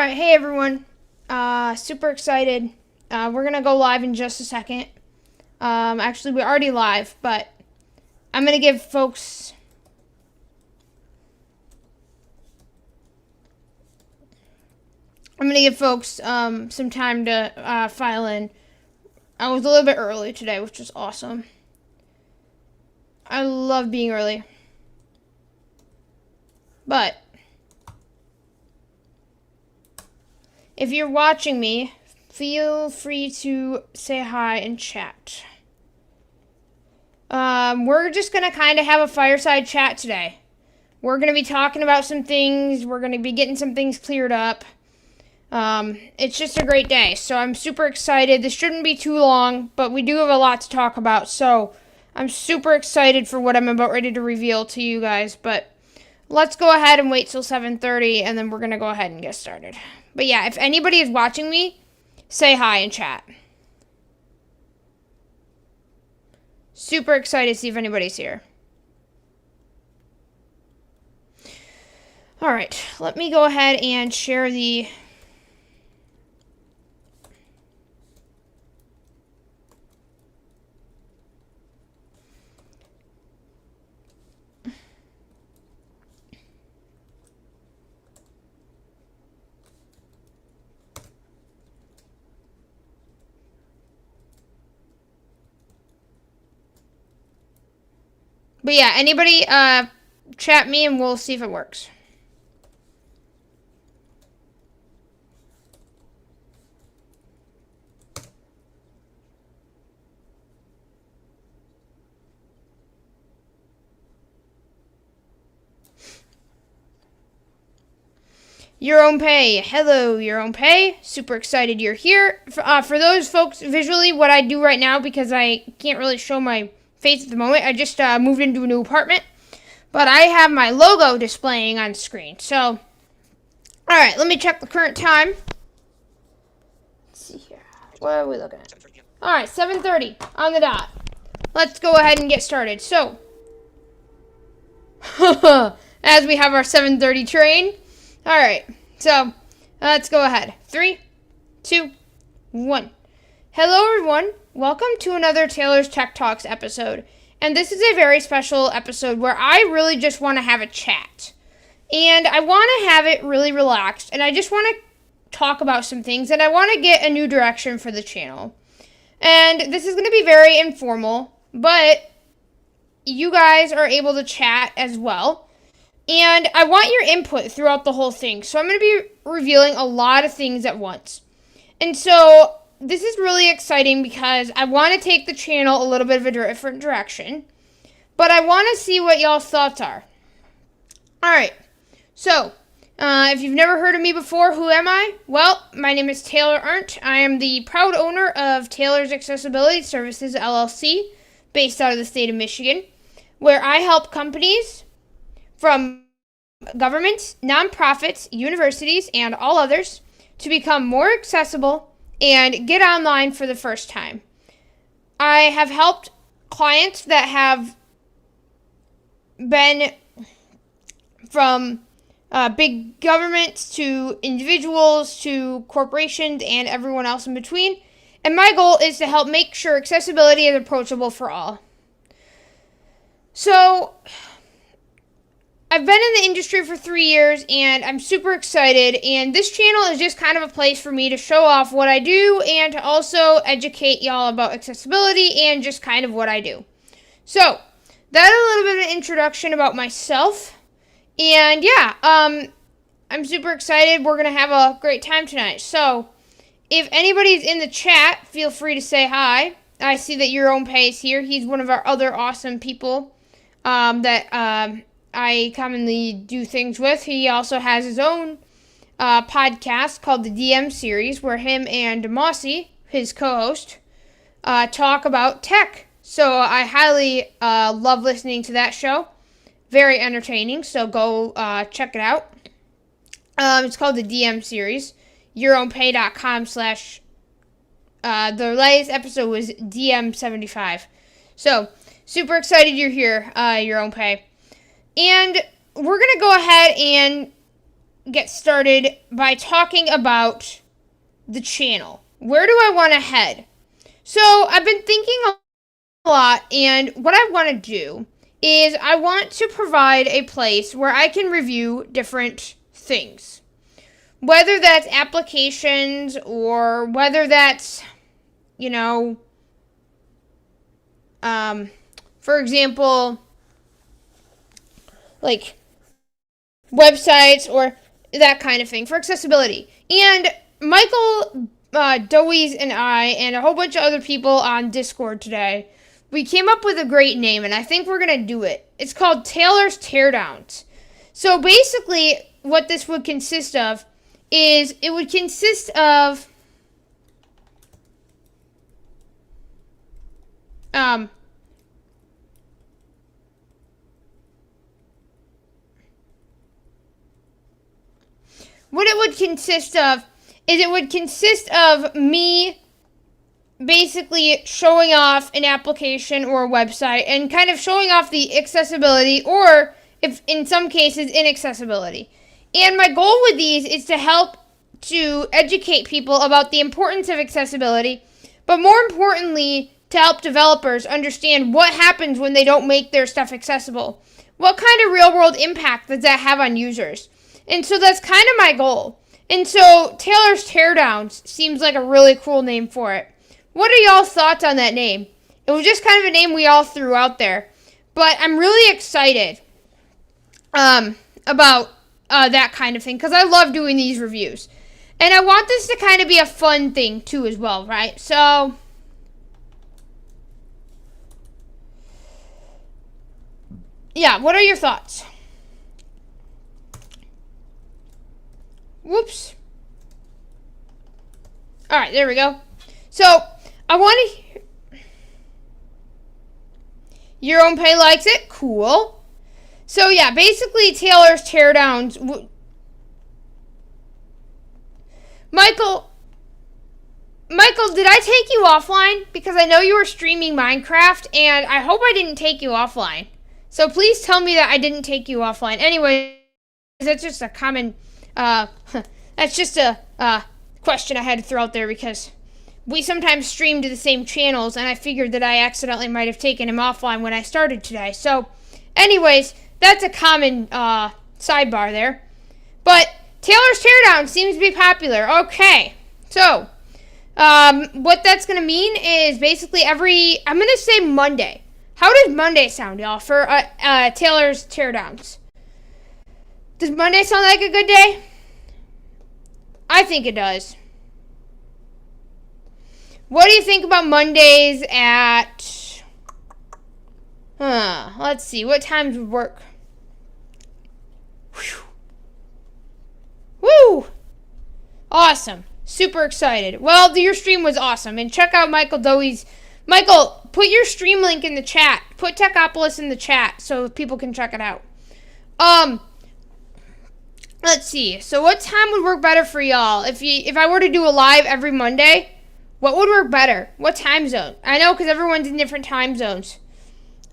Alright, hey everyone. Super excited. We're gonna go live in just a second. Actually, we're already live, but I'm gonna give folks... some time to file in. I was a little bit early today, which was awesome. I love being early. But if you're watching me, feel free to say hi in chat. We're just going to kind of have a fireside chat today. We're going to be talking about some things. We're going to be getting some things cleared up. It's just a great day, so I'm super excited. This shouldn't be too long, but we do have a lot to talk about, so I'm super excited for what I'm about ready to reveal to you guys, but let's go ahead and wait till 7:30, and then we're going to go ahead and get started. But yeah, if anybody is watching me, say hi in chat. Super excited to see if anybody's here. Alright, let me go ahead and share the... But yeah, anybody chat me and we'll see if it works. Your Own Pay. Hello, Your Own Pay. Super excited you're here. For those folks visually, what I do right now, because I can't really show my face at the moment, I just moved into a new apartment. But I have my logo displaying on screen. So, alright, let me check the current time. Let's see here. What are we looking at? Alright, 7:30 on the dot. Let's go ahead and get started. So, as we have our 7:30 train. Alright, so let's go ahead. 3, 2, 1. Hello everyone. Welcome to another Taylor's Tech Talks episode. And this is a very special episode where I really just want to have a chat. And I want to have it really relaxed. And I just want to talk about some things. And I want to get a new direction for the channel. And this is going to be very informal. But you guys are able to chat as well. And I want your input throughout the whole thing. So I'm going to be revealing a lot of things at once. And so this is really exciting because I want to take the channel a little bit of a different direction. But I want to see what y'all's thoughts are. Alright. So, if you've never heard of me before, who am I? Well, my name is Taylor Arndt. I am the proud owner of Taylor's Accessibility Services, LLC, based out of the state of Michigan, where I help companies from governments, nonprofits, universities, and all others to become more accessible and get online for the first time. I have helped clients that have been from big governments to individuals to corporations and everyone else in between. And my goal is to help make sure accessibility is approachable for all. So, I've been in the industry for 3 years, and I'm super excited, and this channel is just kind of a place for me to show off what I do, and to also educate y'all about accessibility, and just kind of what I do. So, that's a little bit of an introduction about myself, and yeah, I'm super excited. We're going to have a great time tonight. So, if anybody's in the chat, feel free to say hi. I see that Your Own Pay is here. He's one of our other awesome people that I commonly do things with. He also has his own podcast called the DM series, where him and Mossy, his co-host, talk about tech. So I highly love listening to that show. Very entertaining, so go check it out. It's called the DM series. YourOwnPay.com/ the latest episode was DM75. So, super excited you're here, Your Own Pay. And we're going to go ahead and get started by talking about the channel. Where do I want to head? So I've been thinking a lot, and what I want to do is I want to provide a place where I can review different things. Whether that's applications or whether that's, for example, like websites or that kind of thing for accessibility. And Michael Dowies and I and a whole bunch of other people on Discord today, we came up with a great name, and I think we're going to do it. It's called Taylor's Teardowns. So basically what this would consist of is it would consist of what it would consist of is it would consist of me basically showing off an application or a website and kind of showing off the accessibility or, if in some cases, inaccessibility. And my goal with these is to help to educate people about the importance of accessibility, but more importantly, to help developers understand what happens when they don't make their stuff accessible. What kind of real-world impact does that have on users? And so that's kind of my goal. And so Taylor's Teardowns seems like a really cool name for it. What are y'all's thoughts on that name? It was just kind of a name we all threw out there. But I'm really excited about that kind of thing, because I love doing these reviews. And I want this to kind of be a fun thing, too, as well, right? So, yeah, what are your thoughts? Whoops. All right, there we go. So, I want to hear... Your own pay likes it? Cool. So, yeah, basically, Taylor's Teardowns... Michael, did I take you offline? Because I know you were streaming Minecraft, and I hope I didn't take you offline. So, please tell me that I didn't take you offline. Anyway, that's just a common... that's just a question I had to throw out there, because we sometimes stream to the same channels, and I figured that I accidentally might have taken him offline when I started today. So, anyways, that's a common sidebar there. But Taylor's Teardown seems to be popular. Okay, so what that's going to mean is basically I'm going to say Monday. How does Monday sound, y'all, for Taylor's Teardowns? Does Monday sound like a good day? I think it does. What do you think about Mondays at... let's see. What times would work? Whew. Woo! Awesome. Super excited. Well, your stream was awesome. And check out Michael Dowies. Michael, put your stream link in the chat. Put Techopolis in the chat so people can check it out. Let's see. So what time would work better for y'all? If I were to do a live every Monday, what would work better? What time zone? I know, because everyone's in different time zones.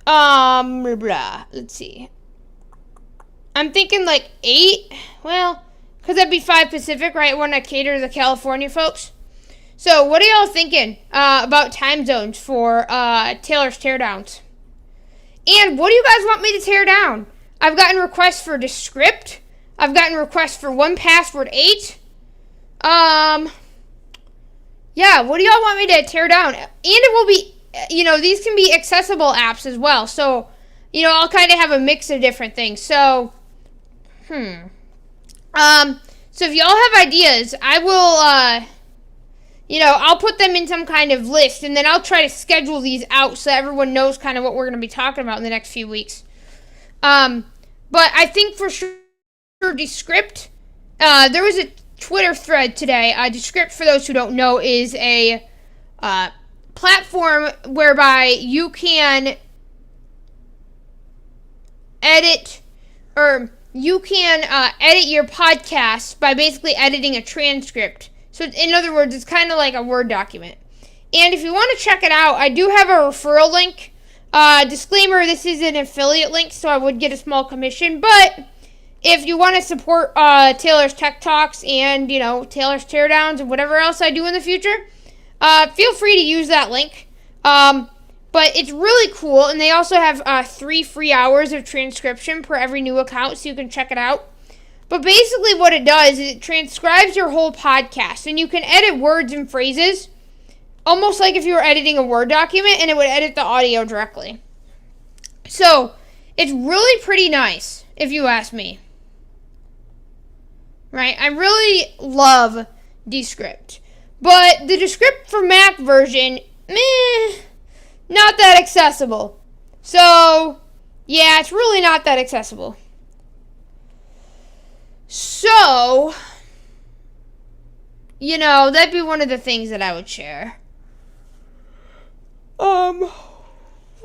Let's see. I'm thinking like 8. Well, because that'd be 5 Pacific, right? When I cater to the California folks. So what are y'all thinking about time zones for Taylor's Teardowns? And what do you guys want me to tear down? I've gotten requests for Descript. I've gotten requests for 1Password 8. Yeah, what do y'all want me to tear down? And it will be, these can be accessible apps as well. So, I'll kind of have a mix of different things. So, so if y'all have ideas, I will, I'll put them in some kind of list, and then I'll try to schedule these out so everyone knows kind of what we're going to be talking about in the next few weeks. But I think for sure, Descript, there was a Twitter thread today. Descript, for those who don't know, is a platform whereby you can edit your podcast by basically editing a transcript. So in other words, it's kind of like a Word document. And if you want to check it out, I do have a referral link. Disclaimer, this is an affiliate link, so I would get a small commission. But if you want to support Taylor's Tech Talks and, Taylor's Teardowns and whatever else I do in the future, feel free to use that link. But it's really cool, and they also have 3 free hours of transcription per every new account, so you can check it out. But basically what it does is it transcribes your whole podcast, and you can edit words and phrases, almost like if you were editing a Word document, and it would edit the audio directly. So, it's really pretty nice, if you ask me. Right? I really love Descript. But the Descript for Mac version, not that accessible. So, yeah, it's really not that accessible. So, that'd be one of the things that I would share.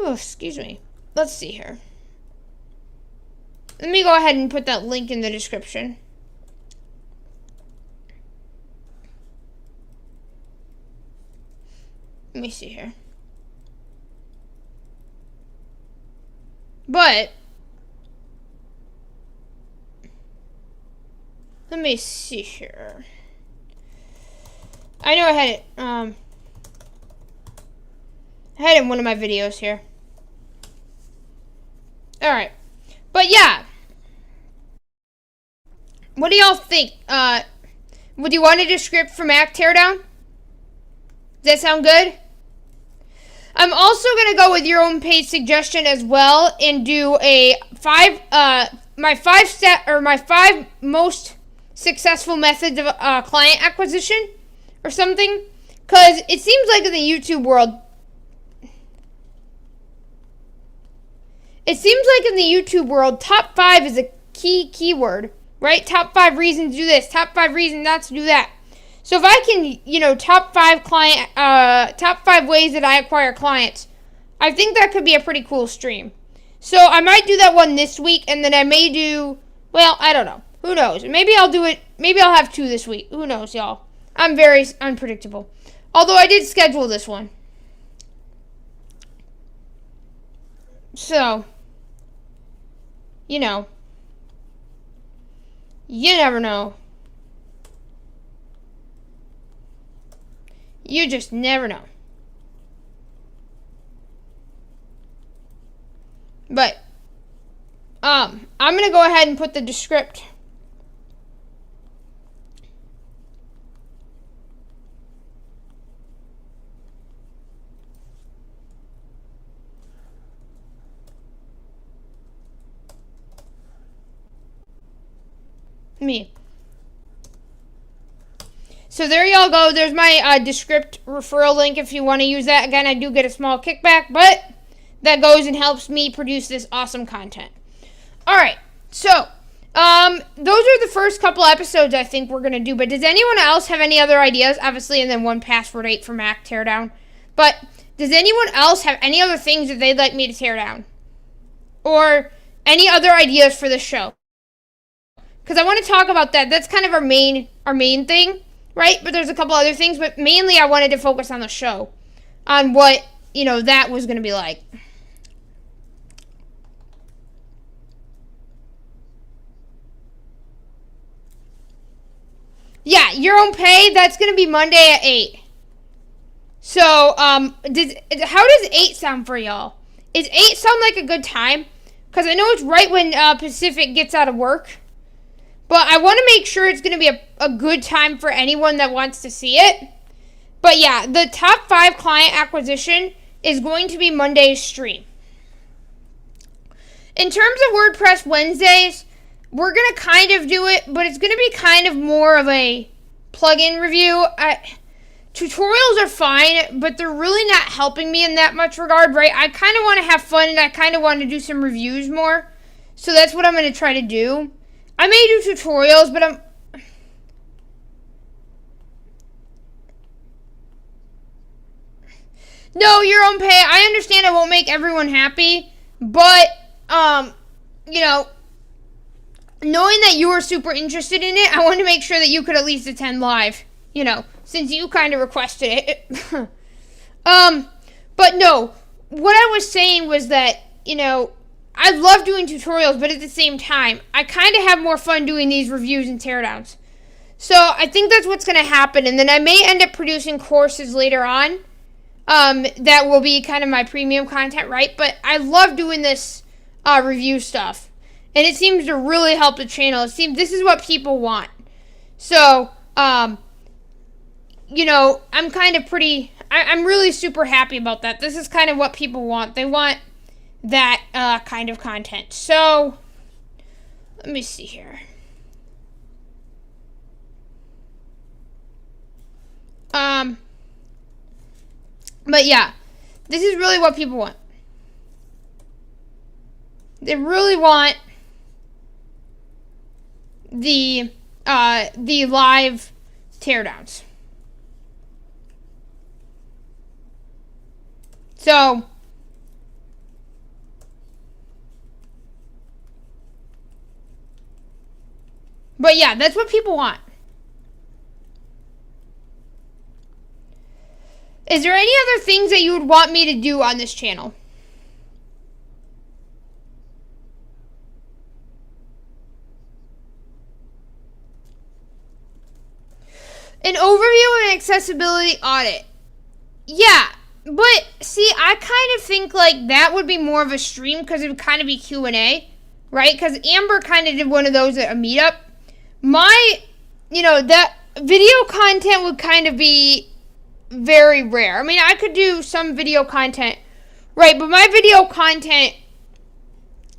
Excuse me. Let's see here. Let me go ahead and put that link in the description. Let me see here. But let me see here. I know I had it in one of my videos here. Alright. But yeah. What do y'all think? Would you want a Descript for Mac teardown? Does that sound good? I'm also going to go with your own page suggestion as well and do a my 5 most successful methods of client acquisition or something. Because it seems like in the YouTube world, top 5 is a keyword, right? Top 5 reasons to do this, top 5 reasons not to do that. So if I can, top 5 ways that I acquire clients, I think that could be a pretty cool stream. So I might do that one this week, and then I may do, well, I don't know. Who knows? Maybe I'll do it, maybe I'll have 2 this week. Who knows, y'all? I'm very unpredictable. Although I did schedule this one. So, you never know. You just never know. But, I'm going to go ahead and put the Descript. Me. So there y'all go. There's my Descript referral link if you want to use that. Again, I do get a small kickback, but that goes and helps me produce this awesome content. Alright, so those are the first couple episodes I think we're going to do, but does anyone else have any other ideas? Obviously, and then 1 password 8 for Mac teardown. But does anyone else have any other things that they'd like me to tear down? Or any other ideas for the show? Because I want to talk about that. That's kind of our main thing, right? But there's a couple other things, but mainly I wanted to focus on the show, on what, that was going to be like. Yeah, your own pay, that's going to be Monday at 8. So, how does 8 sound for y'all? Is 8 sound like a good time? Because I know it's right when Pacific gets out of work. But I want to make sure it's going to be a good time for anyone that wants to see it. But yeah, the top 5 client acquisition is going to be Monday's stream. In terms of WordPress Wednesdays, we're going to kind of do it, but it's going to be kind of more of a plugin review. Tutorials are fine, but they're really not helping me in that much regard, right? I kind of want to have fun, and I kind of want to do some reviews more. So that's what I'm going to try to do. I may do tutorials, but No, your own pay. I understand it won't make everyone happy, but, knowing that you were super interested in it, I wanted to make sure that you could at least attend live, since you kind of requested it. But no, what I was saying was that, I love doing tutorials, but at the same time, I kind of have more fun doing these reviews and teardowns. So I think that's what's going to happen. And then I may end up producing courses later on that will be kind of my premium content, right? But I love doing this review stuff. And it seems to really help the channel. It seems this is what people want. So, you know, I'm kind of I'm really super happy about that. This is kind of what people want. They want that kind of content. So, let me see here. But yeah, this is really what people want. They really want the live teardowns. So, but yeah, that's what people want. Is there any other things that you would want me to do on this channel? An overview and accessibility audit. Yeah, but see, I kind of think like that would be more of a stream because it would kind of be Q&A, right? Because Amber kind of did one of those at a meetup. That video content would kind of be very rare. I mean, I could do some video content, right? But my video content,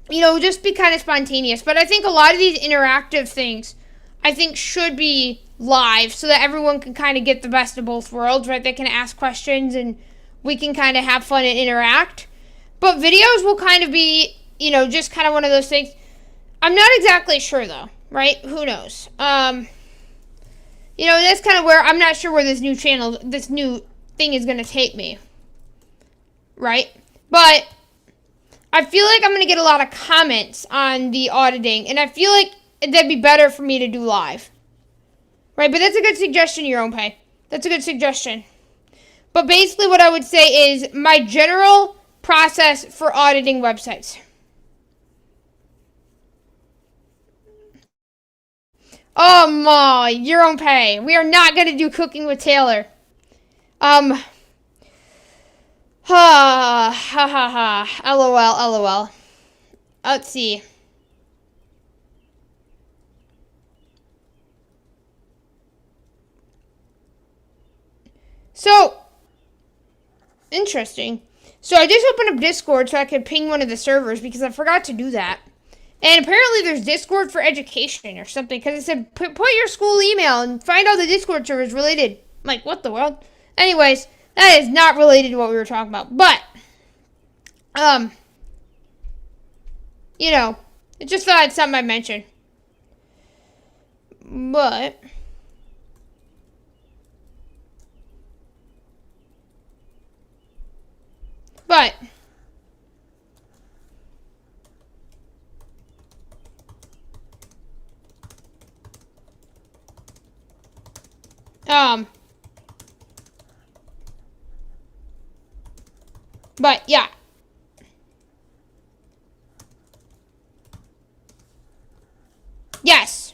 just be kind of spontaneous. But I think a lot of these interactive things, I think should be live so that everyone can kind of get the best of both worlds, right? They can ask questions and we can kind of have fun and interact. But videos will kind of be, just kind of one of those things. I'm not exactly sure though, right? Who knows? That's kind of where I'm not sure where this new thing is going to take me, right? But I feel like I'm going to get a lot of comments on the auditing, and I feel like that'd be better for me to do live, right? But that's a good suggestion, Your Own Pay. That's a good suggestion. But basically what I would say is my general process for auditing websites. Oh, Ma, Your Own Pay. We are not going to do cooking with Taylor. Ha ha ha. LOL. Let's see. So, interesting. So I just opened up Discord so I could ping one of the servers because I forgot to do that. And apparently there's Discord for education or something because it said put your school email and find out the Discord server is related. I'm like, what the world? Anyways, that is not related to what we were talking about. But, I just thought it's something I'd mention. But, yeah. Yes.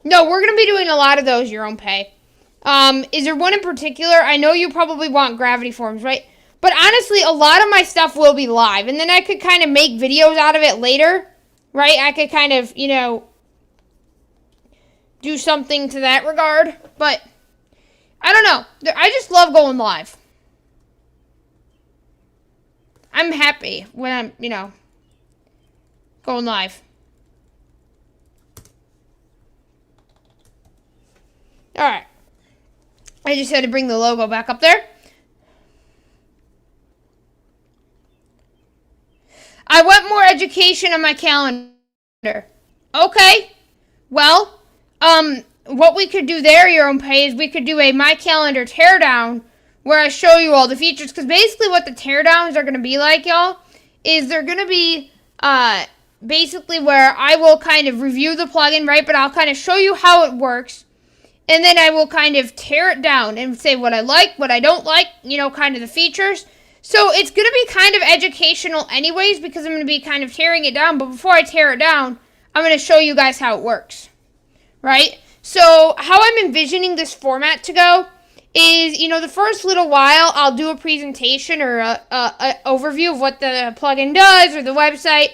No, we're going to be doing a lot of those, Your Own Pay. Is there one in particular? I know you probably want gravity forms, right? But honestly, a lot of my stuff will be live. And then I could kind of make videos out of it later, right? I could kind of, do something to that regard. But, I don't know. I just love going live. I'm happy when I'm, going live. Alright. I just had to bring the logo back up there. I want more education on my calendar. Okay. Well, what we could do there, Your Own Pay, is we could do a My Calendar teardown where I show you all the features. Because basically what the teardowns are going to be like, y'all, is they're going to be basically where I will kind of review the plugin, right? But I'll kind of show you how it works. And then I will kind of tear it down and say what I like, what I don't like, kind of the features. So it's going to be kind of educational anyways because I'm going to be kind of tearing it down. But before I tear it down, I'm going to show you guys how it works, right? So how I'm envisioning this format to go is, the first little while I'll do a presentation or a overview of what the plugin does or the website.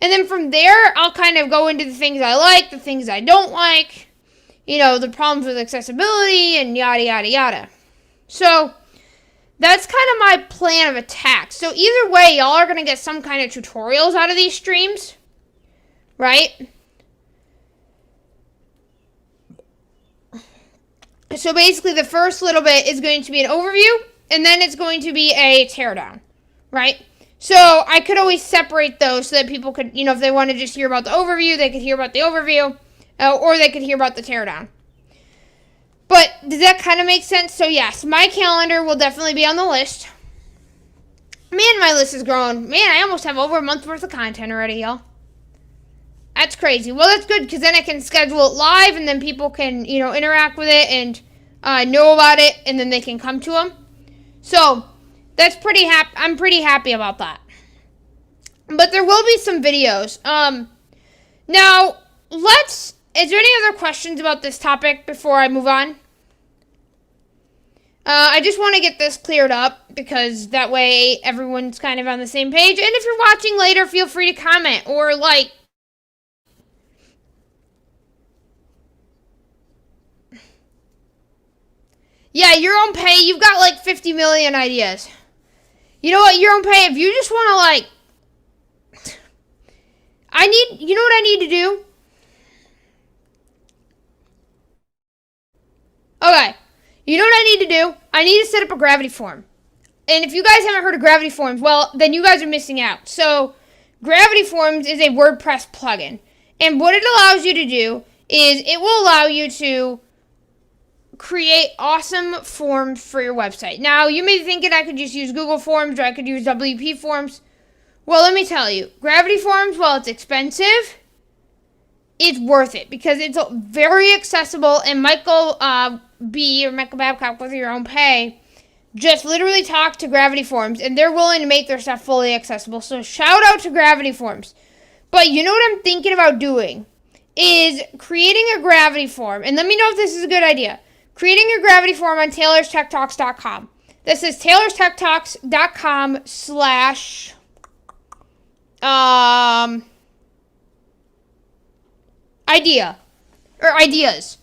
And then from there, I'll kind of go into the things I like, the things I don't like, the problems with accessibility and yada, yada, yada. So that's kind of my plan of attack. So either way, y'all are going to get some kind of tutorials out of these streams, right? So basically the first little bit is going to be an overview, and then it's going to be a teardown, right? So I could always separate those so that people could, if they want to just hear about the overview, they could hear about the overview, or they could hear about the teardown. But does that kind of make sense? So yes, my calendar will definitely be on the list. Man, my list is growing. Man, I almost have over a month worth of content already, y'all. That's crazy. Well, that's good because then I can schedule it live and then people can, interact with it and know about it and then they can come to them. So that's I'm pretty happy about that. But there will be some videos. Now, is there any other questions about this topic before I move on? I just want to get this cleared up because that way everyone's kind of on the same page. And if you're watching later, feel free to comment or like. Yeah, your own pay, you've got like 50 million ideas. You know what, your own pay, if you just want to you know what I need to do? Okay, you know what I need to do? I need to set up a Gravity form. And if you guys haven't heard of Gravity Forms, well, then you guys are missing out. So, Gravity Forms is a WordPress plugin. And what it allows you to do is it will allow you to create awesome forms for your website. Now, you may be thinking I could just use Google Forms or I could use WP Forms. Well, let me tell you, Gravity Forms, while it's expensive, it's worth it because it's very accessible. And Michael Babcock with Your Own Pay just literally talked to Gravity Forms and they're willing to make their stuff fully accessible. So shout out to Gravity Forms. But you know what I'm thinking about doing is creating a Gravity form. And let me know if this is a good idea. Creating a Gravity form on TaylorsTechTalks.com. This is TaylorsTechTalks.com /ideas.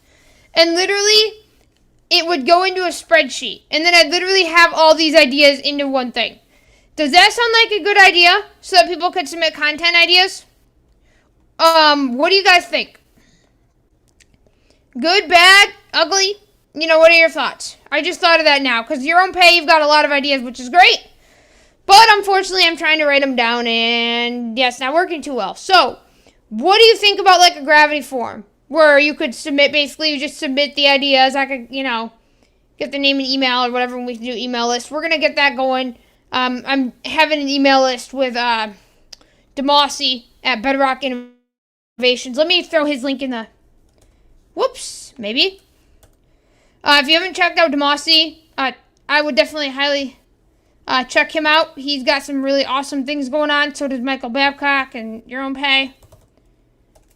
And literally, it would go into a spreadsheet. And then I'd literally have all these ideas into one thing. Does that sound like a good idea? So that people could submit content ideas? What do you guys think? Good, bad, ugly? What are your thoughts? I just thought of that now. Because Your Own Pay, you've got a lot of ideas, which is great. But unfortunately, I'm trying to write them down. And yeah, it's not working too well. So, what do you think about like a Gravity form? Where you could submit, basically, you just submit the ideas. I could, get the name and email or whatever, and we can do email list. We're going to get that going. I'm having an email list with Demossi at Bedrock Innovations. Let me throw his link in the... Whoops, maybe. If you haven't checked out Demossi, I would definitely highly check him out. He's got some really awesome things going on. So does Michael Babcock and Your Own Pay.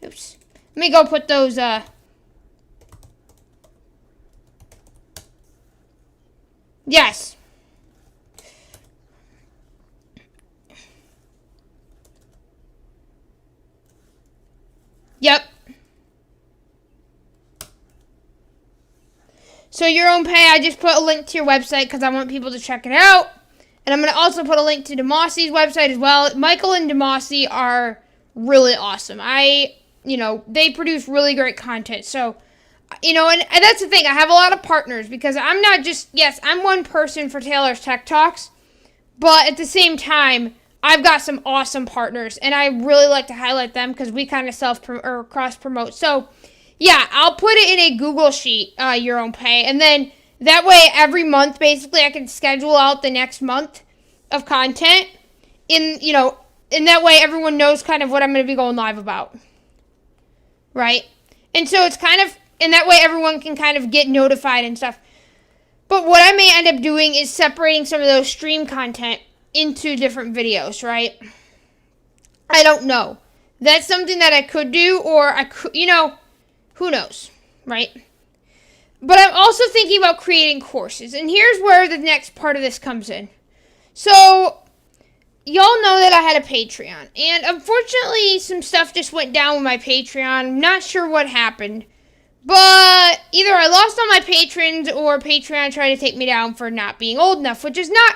Oops. Let me go put those... Yes. Yep. So Your Own Pay, I just put a link to your website because I want people to check it out. And I'm going to also put a link to Demossi's website as well. Michael and Demossi are really awesome. They produce really great content. So, and that's the thing. I have a lot of partners because I'm not just, yes, I'm one person for Taylor's Tech Talks. But at the same time, I've got some awesome partners. And I really like to highlight them because we kind of cross-promote. So, yeah, I'll put it in a Google Sheet, Your Own Pay. And then that way, every month, basically, I can schedule out the next month of content. And that way, everyone knows kind of what I'm going to be going live about. Right? And so it's kind of, and that way, everyone can kind of get notified and stuff. But But what I may end up doing is separating some of those stream content into different videos, right? I don't know. That's something that I could do, or I could, who knows, right? But I'm also thinking about creating courses, and here's where the next part of this comes in. So, y'all know that I had a Patreon, and unfortunately, some stuff just went down with my Patreon. I'm not sure what happened, but either I lost all my patrons, or Patreon tried to take me down for not being old enough, which is not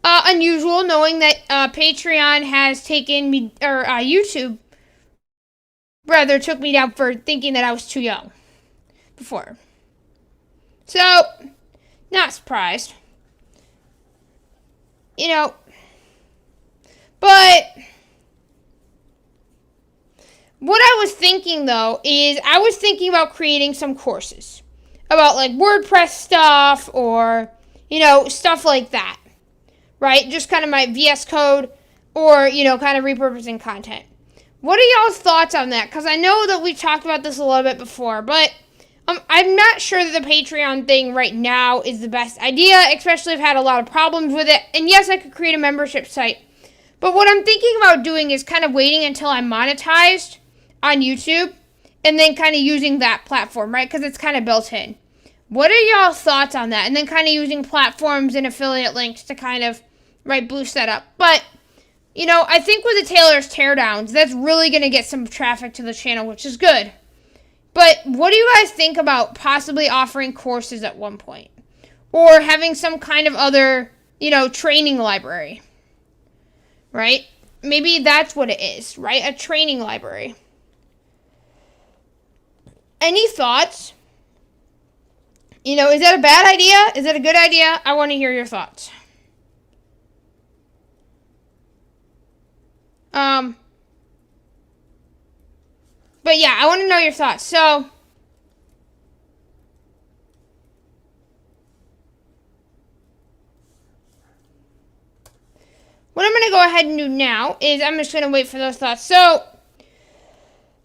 unusual, knowing that Patreon has taken me, or YouTube, rather, took me down for thinking that I was too young before. So, not surprised. But what I was thinking, though, is I was thinking about creating some courses about, like, WordPress stuff or, stuff like that, right? Just kind of my VS Code or, kind of repurposing content. What are y'all's thoughts on that? Because I know that we've talked about this a little bit before, but I'm not sure that the Patreon thing right now is the best idea, especially I've had a lot of problems with it. And yes, I could create a membership site. But what I'm thinking about doing is kind of waiting until I'm monetized on YouTube and then kind of using that platform, right? Because it's kind of built in. What are y'all's thoughts on that? And then kind of using platforms and affiliate links to kind of, boost that up. But, I think with the Taylor's Teardowns, that's really going to get some traffic to the channel, which is good. But what do you guys think about possibly offering courses at one point? Or having some kind of other, training library? Right? Maybe that's what it is, right? A training library. Any thoughts? Is that a bad idea? Is that a good idea? I want to hear your thoughts. But yeah, I want to know your thoughts. So, what I'm going to go ahead and do now is I'm just going to wait for those thoughts. So,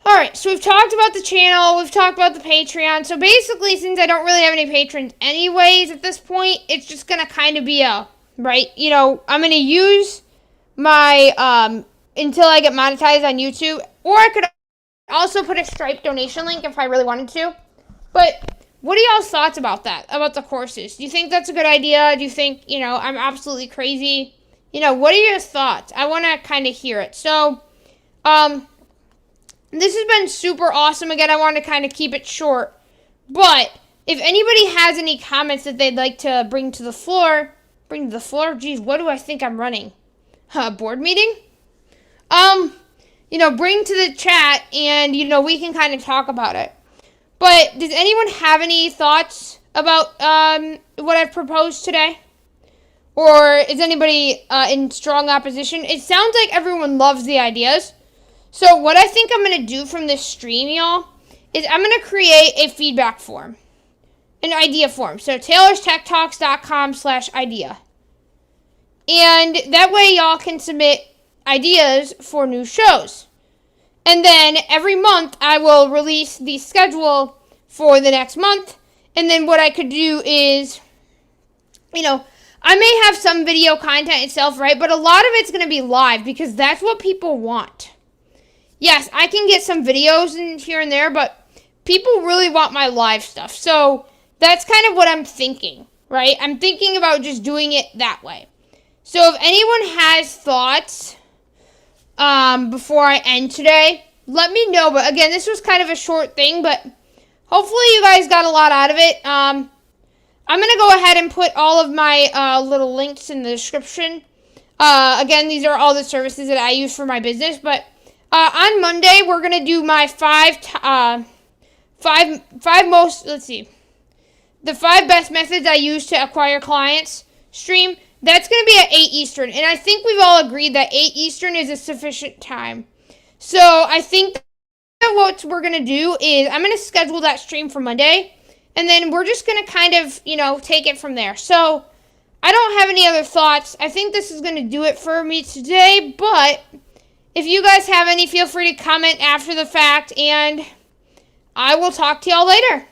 alright, so we've talked about the channel, we've talked about the Patreon. So basically, since I don't really have any patrons anyways at this point, it's just going to kind of be I'm going to use my, until I get monetized on YouTube, or I could also put a Stripe donation link if I really wanted to. But what are y'all's thoughts about that, about the courses? Do you think that's a good idea? Do you think, I'm absolutely crazy? What are your thoughts? I want to kind of hear it. So, this has been super awesome. Again, I want to kind of keep it short. But if anybody has any comments that they'd like to bring to the floor, geez, what do I think I'm running? A board meeting? Bring to the chat and, we can kind of talk about it. But does anyone have any thoughts about what I've proposed today? Or is anybody in strong opposition? It sounds like everyone loves the ideas. So what I think I'm going to do from this stream, y'all, is I'm going to create a feedback form. An idea form. So taylorstechtalks.com/idea. And that way y'all can submit ideas for new shows. And then every month I will release the schedule for the next month. And then what I could do is, I may have some video content itself, right? But a lot of it's going to be live because that's what people want. Yes, I can get some videos in here and there, but people really want my live stuff. So that's kind of what I'm thinking, right? I'm thinking about just doing it that way. So if anyone has thoughts before I end today, let me know. But again, this was kind of a short thing, but hopefully you guys got a lot out of it. I'm going to go ahead and put all of my little links in the description. Again, these are all the services that I use for my business. But on Monday, we're going to do my the 5 best methods I use to acquire clients stream. That's going to be at 8 Eastern. And I think we've all agreed that 8 Eastern is a sufficient time. So I think that what we're going to do is I'm going to schedule that stream for Monday. And then we're just going to kind of, take it from there. So I don't have any other thoughts. I think this is going to do it for me today. But if you guys have any, feel free to comment after the fact. And I will talk to y'all later.